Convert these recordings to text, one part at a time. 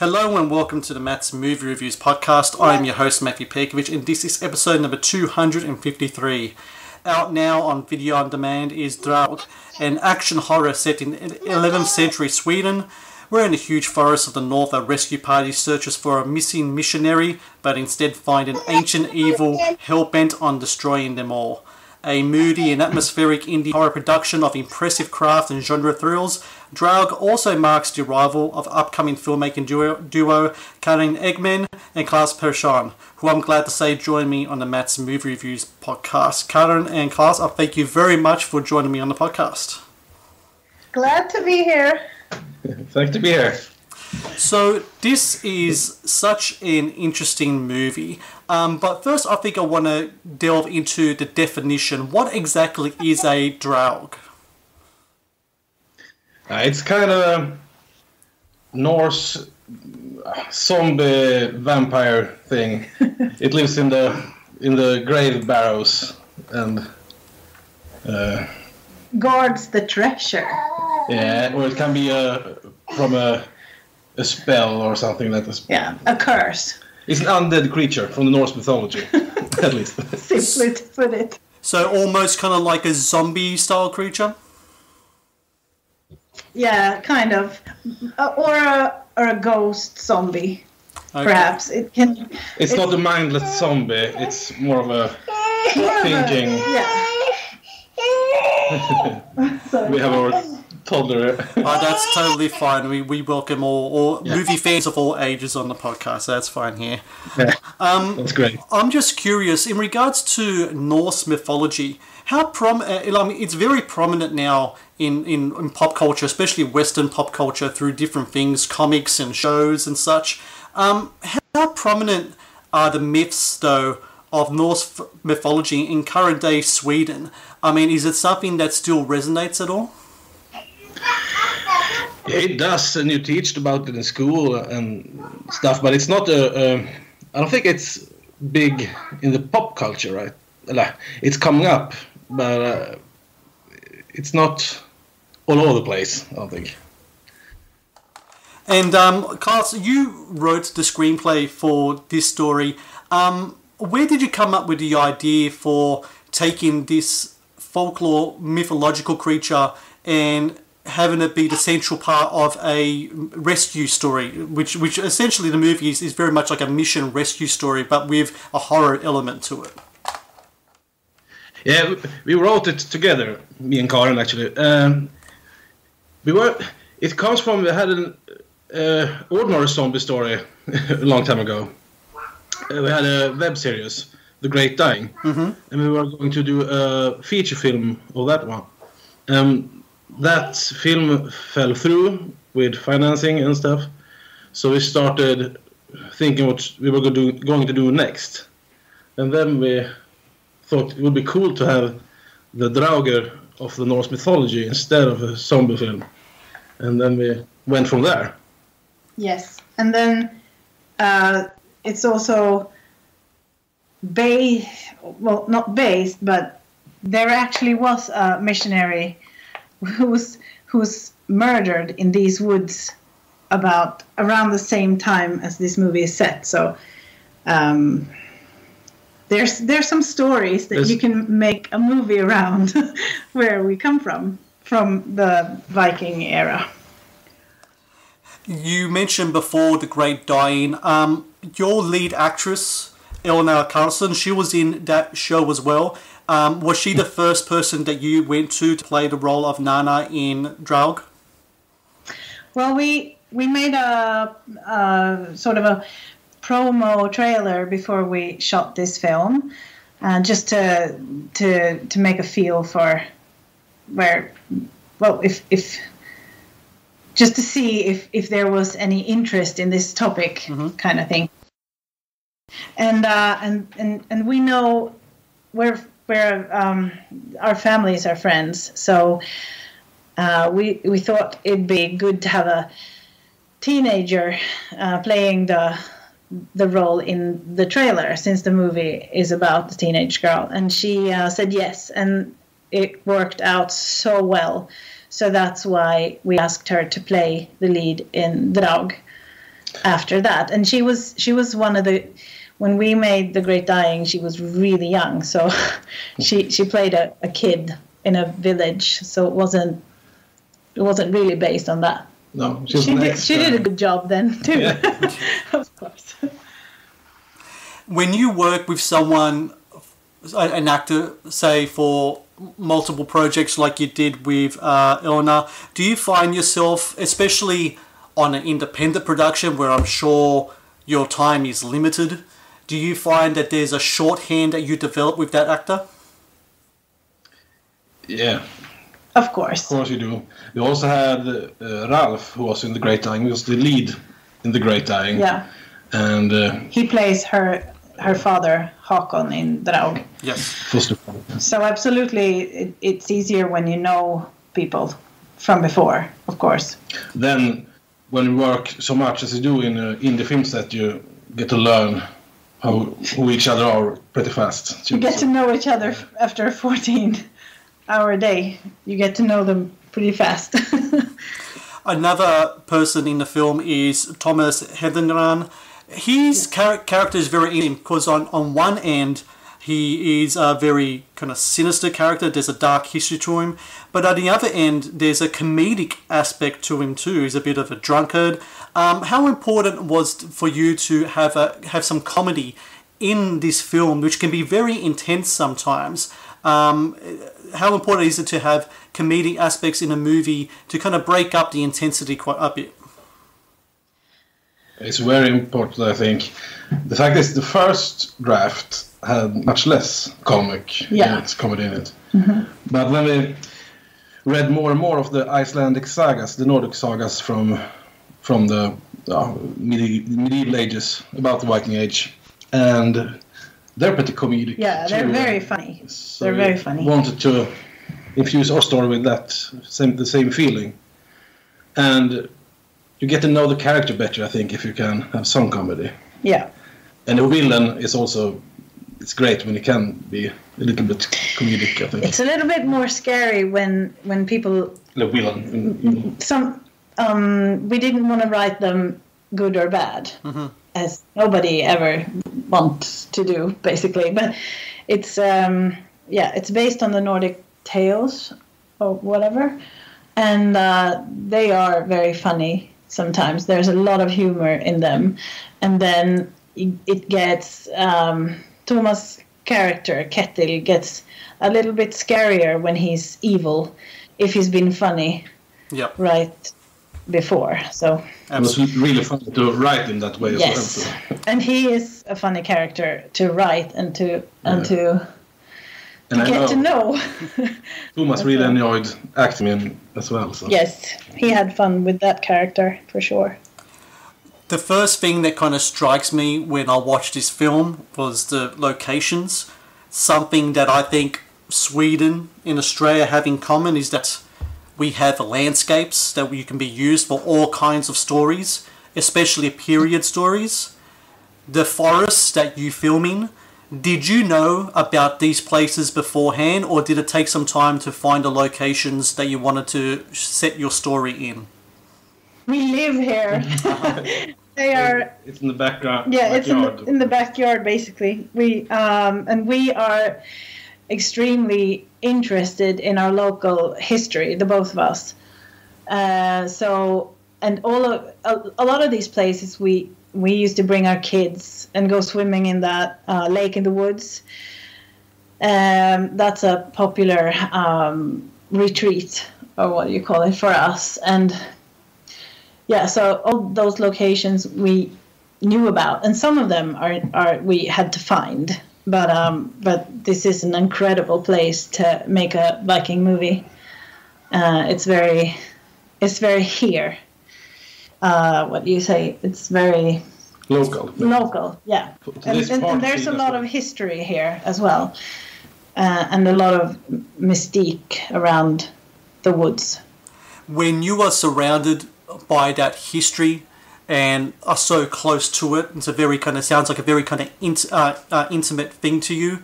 Hello and welcome to the Matt's Movie Reviews podcast. I am your host Matthew Pejkovic and this is episode number 253. Out now on video on demand is Draug, an action horror set in 11th century Sweden, where in a huge forest of the north a rescue party searches for a missing missionary but instead find an ancient evil hell-bent on destroying them all. A moody and atmospheric indie horror production of impressive craft and genre thrills, Draug also marks the arrival of upcoming filmmaking duo Karin Engman and Klas Persson, who I'm glad to say join me on the Matt's Movie Reviews podcast. Karin and Klas, I thank you very much for joining me on the podcast. Glad to be here. Thanks to be here. So this is such an interesting movie, but first I think I want to delve into the definition. What exactly is a Draug? It's kind of a Norse zombie vampire thing. It lives in the grave barrows and guards the treasure. Yeah, or it can be from a spell or something like that. Yeah, a curse. It's an undead creature from the Norse mythology, at least. Simply to put it. So almost kind of like a zombie-style creature? Yeah, kind of. Or a ghost zombie, okay. Perhaps. It's not a mindless zombie, it's more of a thinking... Yeah. We have our toddler. That's totally fine. We welcome all movie fans of all ages on the podcast. So that's fine here. Yeah, that's great. I'm just curious, in regards to Norse mythology, how it's very prominent now in pop culture, especially Western pop culture, through different things, comics and shows and such. How prominent are the myths, though, of Norse mythology in current day Sweden? I mean, is it something that still resonates at all? It does, and you teach about it in school and stuff, but it's not I don't think it's big in the pop culture, right? It's coming up, but it's not all over the place, I don't think. And Klas, you wrote the screenplay for this story. Where did you come up with the idea for taking this folklore mythological creature and having it be the central part of a rescue story, which essentially the movie is very much like a mission rescue story, but with a horror element to it? Yeah, we wrote it together, me and Karin, actually. It comes from, we had an ordinary zombie story a long time ago. We had a web series, The Great Dying, and we were going to do a feature film of that one. That film fell through with financing and stuff, so we started thinking what we were going to do next. And then we thought it would be cool to have the Drauger of the Norse mythology instead of a zombie film. And then we went from there. Yes, and then it's also not based, but there actually was a missionary who's murdered in these woods around the same time as this movie is set. So there's some stories that you can make a movie around where we come from the Viking era. You mentioned before The Great Dying. Your lead actress, Elna Carlson, she was in that show as well. Was she the first person that you went to play the role of Nana in Draug? Well, we made a sort of a promo trailer before we shot this film, just to make a feel for if just to see if there was any interest in this topic, kind of thing. And we know we're our families are friends, so we thought it'd be good to have a teenager playing the role in the trailer, since the movie is about the teenage girl. And she said yes, and it worked out so well. So that's why we asked her to play the lead in Draug. after that. And she was one of the, when we made The Great Dying, she was really young, so she played a kid in a village, so it wasn't really based on that. No, she did a good job then too. Yeah. Of course. When you work with someone, an actor, say for multiple projects like you did with Elna, do you find yourself, especially on an independent production where I'm sure your time is limited, do you find that there's a shorthand that you develop with that actor? Yeah. Of course. Of course you do. We also had Ralph, who was in The Great Dying. He was the lead in The Great Dying. Yeah. And he plays her father, Håkon, in Draug. Yes. So absolutely, it's easier when you know people from before, of course. Then, when you work so much as you do in an indie film set, you get to learn who each other are pretty fast. You get to know each other after a 14-hour day. You get to know them pretty fast. Another person in the film is Thomas Hedengran. His character is very interesting because on one end he is a very kind of sinister character. There's a dark history to him. But on the other end, there's a comedic aspect to him too. He's a bit of a drunkard. How important was for you to have some comedy in this film, which can be very intense sometimes? How important is it to have comedic aspects in a movie to kind of break up the intensity quite a bit? It's very important, I think. The fact is, the first draft had much less comedy in it. Mm-hmm. But when we read more and more of the Icelandic sagas, the Nordic sagas from the medieval ages about the Viking Age, and they're pretty comedic. Yeah, they're very funny. So they're very funny. Wanted to infuse our story with the same feeling, and you get to know the character better, I think, if you can have some comedy. Yeah. And the villain is also, it's great when it can be a little bit comedic, I think. It's a little bit more scary when people... The villain. We didn't want to write them good or bad, as nobody ever wants to do, basically. But it's, it's based on the Nordic tales or whatever. And they are very funny. Sometimes there's a lot of humor in them, and then it gets Thomas' character Ketil gets a little bit scarier when he's evil, if he's been funny, right before. So it was really fun to write in that way as well. So. And he is a funny character to write and to get to know. Thomas really enjoyed acting in as well. So. Yes, he had fun with that character, for sure. The first thing that kind of strikes me when I watched this film was the locations. Something that I think Sweden and Australia have in common is that we have landscapes that can be used for all kinds of stories, especially period stories. The forests that you film in, did you know about these places beforehand, or did it take some time to find the locations that you wanted to set your story in? We live here. They are. It's in the background. Yeah, it's in the backyard, basically. We are extremely interested in our local history, the both of us. A lot of these places we used to bring our kids and go swimming in that lake in the woods. That's a popular retreat, or what do you call it, for us. And so all those locations we knew about, and some of them are we had to find. But this is an incredible place to make a Viking movie. It's very here. What do you say? It's very local, yeah. And there's a lot of history here as well, and a lot of mystique around the woods. When you are surrounded by that history and are so close to it, sounds like a very kind of intimate thing to you.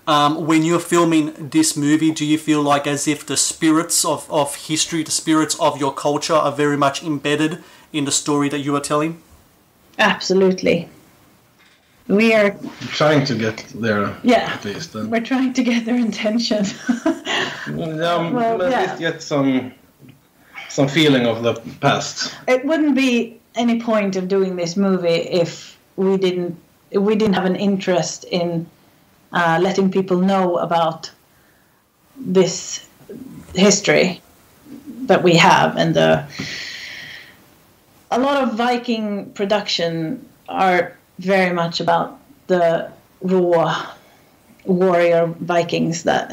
When you're filming this movie, do you feel like as if the spirits of history, the spirits of your culture are very much embedded in the story that you are telling? Absolutely. We are trying to get there. Yeah, at least. We're trying to get their intention. At least get some feeling of the past. It wouldn't be any point of doing this movie if we didn't have an interest in letting people know about this history that we have, and a lot of Viking production are very much about the raw warrior Vikings that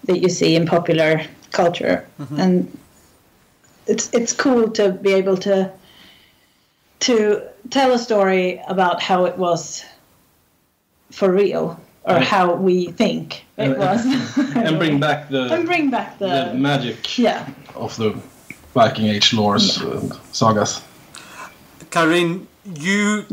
you see in popular culture, and it's cool to be able to tell a story about how it was for real, or how we think it was, and bring back the magic of the Viking Age lores and sagas. Karin, you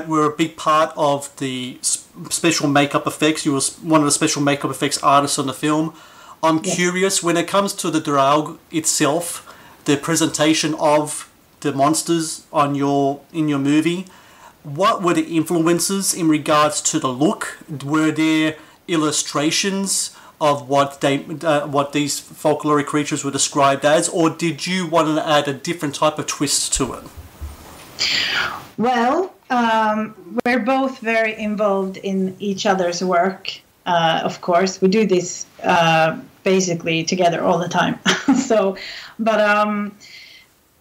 were a big part of the special makeup effects. You were one of the special makeup effects artists on the film. I'm curious, when it comes to the Draug itself, the presentation of the monsters in your movie, what were the influences in regards to the look? Were there illustrations of what these folkloric creatures were described as, or did you want to add a different type of twist to it? Well, we're both very involved in each other's work. Of course, we do this basically together all the time. But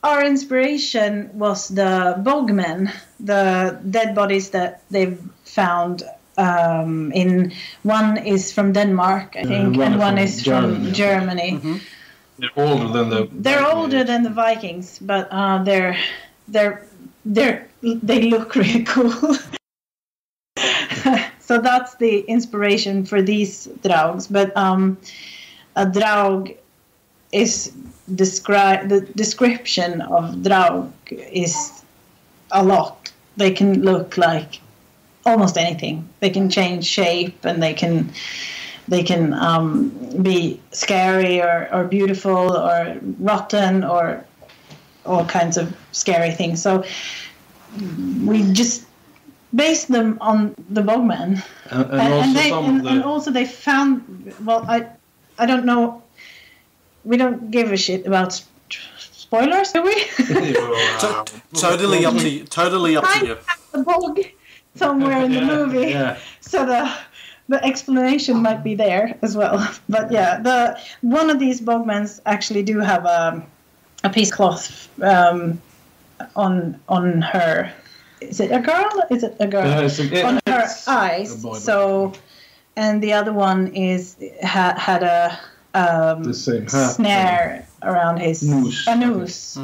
our inspiration was the bogmen, the dead bodies that they've found. One is from Denmark, I think, and one is from Germany. Mm-hmm. They're older than the Vikings, but they look really cool. So that's the inspiration for these Draugs. But a Draug is the description of Draug is a lot. They can look like almost anything. They can change shape, and they can be scary or beautiful or rotten or all kinds of scary things. So we just based them on the bogmen, and also they found. Well, I don't know. We don't give a shit about spoilers, do we? Totally up to you. Totally up to you. The bog somewhere in the movie, so the explanation might be there as well. But one of these bogmans actually do have a piece of cloth on her. Is it a girl? On her eyes. So, and the other one had a snare around his noose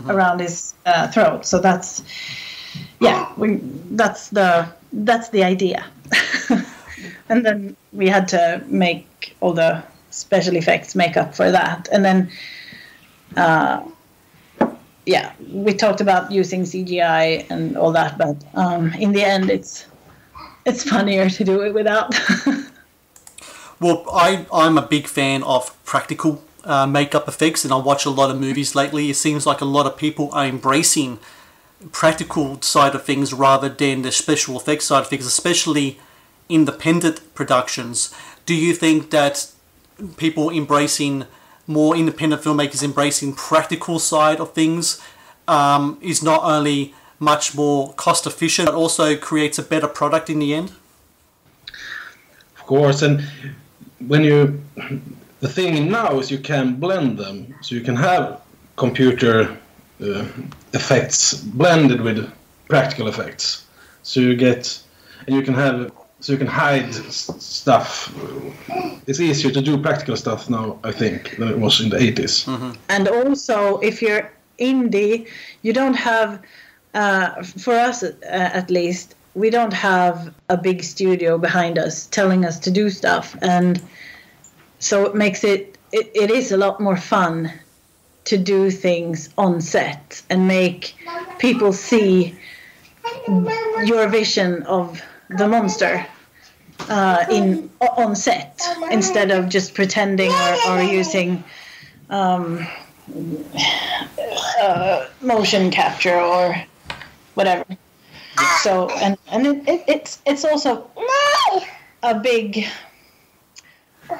around his throat. So that's that's the idea. And then we had to make all the special effects makeup for that, and then we talked about using CGI and all that, but in the end it's funnier to do it without. Well, I'm a big fan of practical makeup effects, and I watch a lot of movies lately. It seems like a lot of people are embracing practical side of things rather than the special effects side of things, especially independent productions. Do you think that people embracing, more independent filmmakers embracing practical side of things is not only much more cost efficient, but also creates a better product in the end? Of course, and the thing now is you can blend them, so you can have computer effects blended with practical effects, so you can hide stuff. It's easier to do practical stuff now, I think, than it was in the 80s. Mm-hmm. And also, if you're indie, you don't have, for us at least, we don't have a big studio behind us telling us to do stuff, and so it makes it is a lot more fun to do things on set and make people see your vision of the monster on set, instead of just pretending or using motion capture or whatever. So it's also a big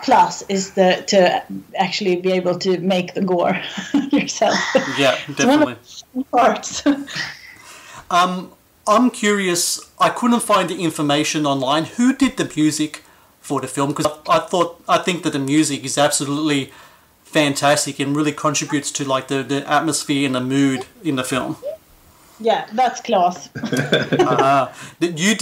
plus is to actually be able to make the gore yourself. Yeah, definitely. It's one of the parts. I'm curious. I couldn't find the information online. Who did the music for the film? Because I think that the music is absolutely fantastic and really contributes to like the atmosphere and the mood in the film. Yeah, that's Klas. You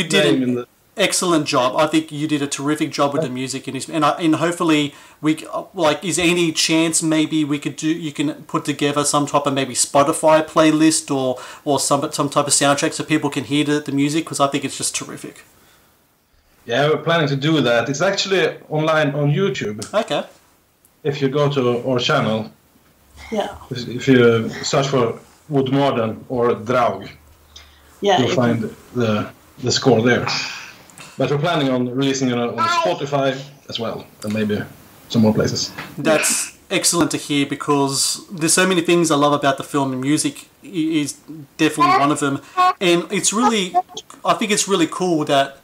did an excellent job. I think you did a terrific job with the music and hopefully is there any chance maybe you can put together some type of maybe Spotify playlist or some type of soundtrack so people can hear the music, because I think it's just terrific. Yeah, we're planning to do that. It's actually online on YouTube. Okay. If you go to our channel, Yeah. If you search for Wood Modern or Draug, you'll find the score there. But we're planning on releasing it on Spotify as well, and maybe some more places. That's excellent to hear, because there's so many things I love about the film, and music is definitely one of them. And I think it's really cool that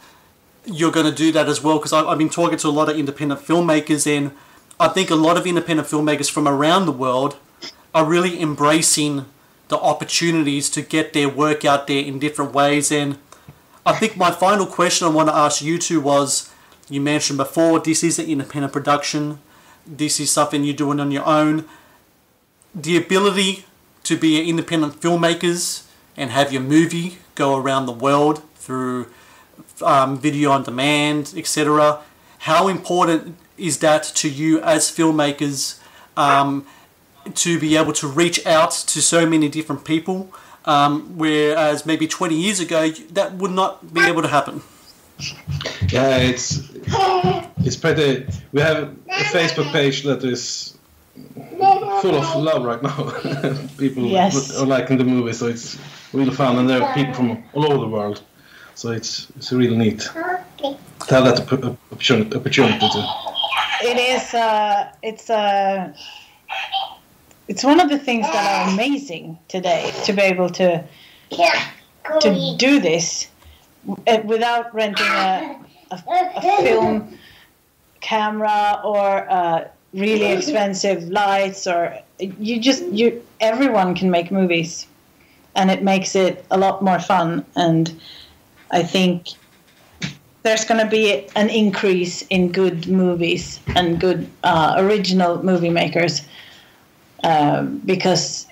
you're going to do that as well, because I've been talking to a lot of independent filmmakers, and I think a lot of independent filmmakers from around the world are really embracing the opportunities to get their work out there in different ways. And I think my final question I want to ask you two was, you mentioned before, this is an independent production. This is something you're doing on your own. The ability to be independent filmmakers and have your movie go around the world through video on demand, etc. How important is that to you as filmmakers, to be able to reach out to so many different people, whereas maybe 20 years ago that would not be able to happen? Yeah, it's pretty. We have a Facebook page that is full of love right now. People are liking the movie, so it's really fun, and there are people from all over the world. So it's really neat to have that opportunity to. It is. It's one of the things that are amazing today, to be able to do this without renting a film camera or really expensive lights, or everyone can make movies, and it makes it a lot more fun. And I think there's going to be an increase in good movies and good original movie makers, because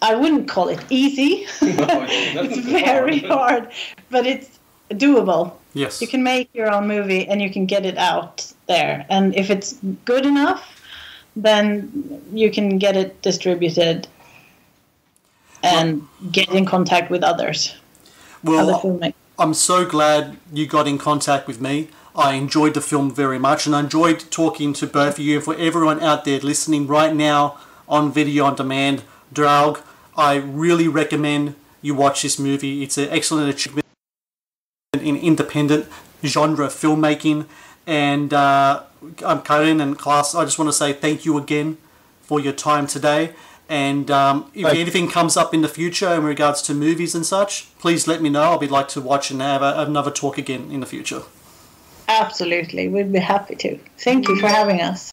I wouldn't call it easy. It's very hard, but it's doable. Yes. You can make your own movie and you can get it out there. And if it's good enough, then you can get it distributed and get in contact with others. Well, I'm so glad you got in contact with me. I enjoyed the film very much, and I enjoyed talking to both of you. And for everyone out there listening right now on video on demand, Draug, I really recommend you watch this movie. It's an excellent achievement in independent genre filmmaking. And I'm Karin and Klas. I just want to say thank you again for your time today. And if anything comes up in the future in regards to movies and such, please let me know. I'll be like to watch and have another talk again in the future. Absolutely. We'd be happy to. Thank you for having us.